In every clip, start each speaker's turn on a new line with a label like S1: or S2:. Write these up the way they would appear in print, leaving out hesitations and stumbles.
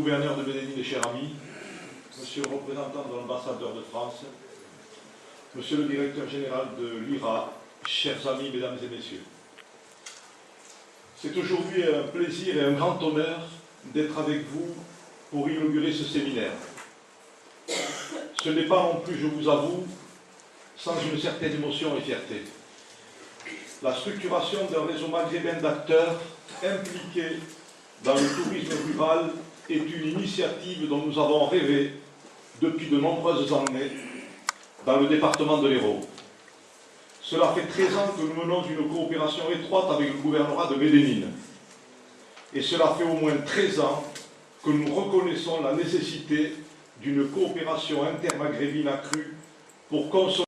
S1: gouverneur de Medellín, cher ami, monsieur le représentant de l'ambassadeur de France, monsieur le directeur général de l'IRA, chers amis, mesdames et messieurs. C'est aujourd'hui un plaisir et un grand honneur d'être avec vous pour inaugurer ce séminaire. Ce n'est pas non plus, je vous avoue, sans une certaine émotion et fierté. La structuration d'un réseau maghrébin d'acteurs impliqués dans le tourisme rural est une initiative dont nous avons rêvé depuis de nombreuses années dans le département de l'Hérault. Cela fait 13 ans que nous menons une coopération étroite avec le gouvernorat de Medellín. Et cela fait au moins 13 ans que nous reconnaissons la nécessité d'une coopération intermaghrébine accrue pour consolider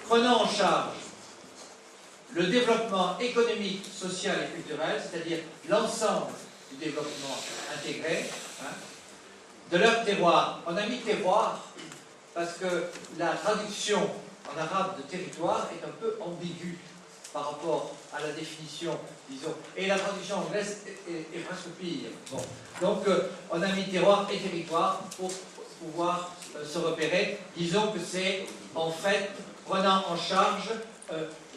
S2: prenant en charge le développement économique, social et culturel, c'est-à-dire l'ensemble du développement intégré, de leur terroir. On a mis terroir parce que la traduction en arabe de territoire est un peu ambiguë par rapport à la définition, disons, et la traduction anglaise est presque pire. Bon. Donc on a mis terroir et territoire pour pouvoir se repérer. Disons que c'est en fait prenant en charge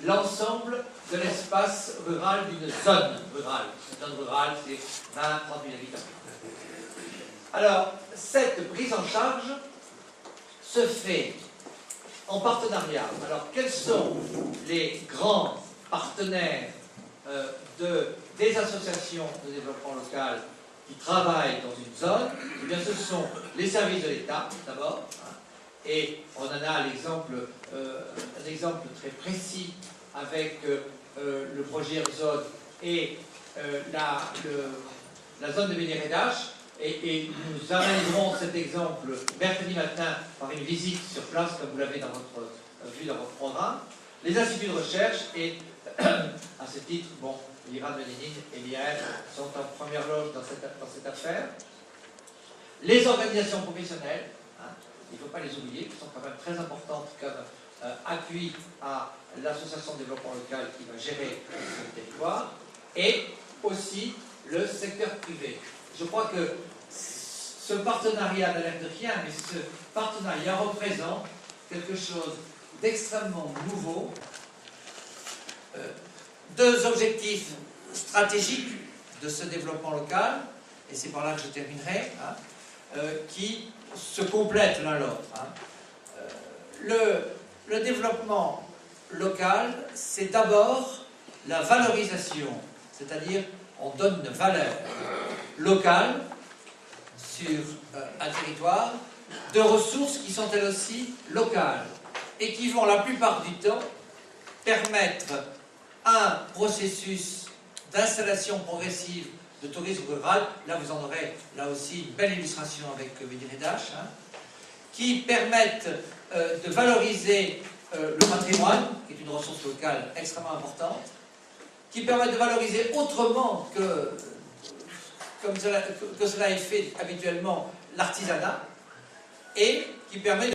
S2: l'ensemble de l'espace rural d'une zone rurale. Une zone rurale, c'est 20-30 000 habitants. Alors, cette prise en charge se fait en partenariat. Alors, quels sont les grands partenaires des associations de développement local qui travaillent dans une zone? Eh bien, ce sont les services de l'État, d'abord, et on en a un exemple très précis avec le projet Herzog et la zone de Ménérédache, et nous analyserons cet exemple mercredi matin par une visite sur place, comme vous l'avez vu dans votre programme. Les instituts de recherche, et à ce titre, bon, l'IRA de Medellín et l'IAF sont en première loge dans cette affaire. Les organisations professionnelles, il ne faut pas les oublier, qui sont quand même très importantes comme appui à l'association de développement local qui va gérer le territoire, et aussi le secteur privé. Je crois que ce partenariat n'a l'air de rien, mais ce partenariat représente quelque chose d'extrêmement nouveau. Deux objectifs stratégiques de ce développement local, et c'est par là que je terminerai, qui se complètent l'un l'autre. Le développement local, c'est d'abord la valorisation, c'est-à-dire on donne une valeur locale sur un territoire de ressources qui sont elles aussi locales et qui vont la plupart du temps permettre un processus d'installation progressive de tourisme rural. Là, vous en aurez là aussi une belle illustration avec Médirédache, qui permettent de valoriser le patrimoine, qui est une ressource locale extrêmement importante, qui permettent de valoriser autrement que cela est fait habituellement l'artisanat, et qui permet de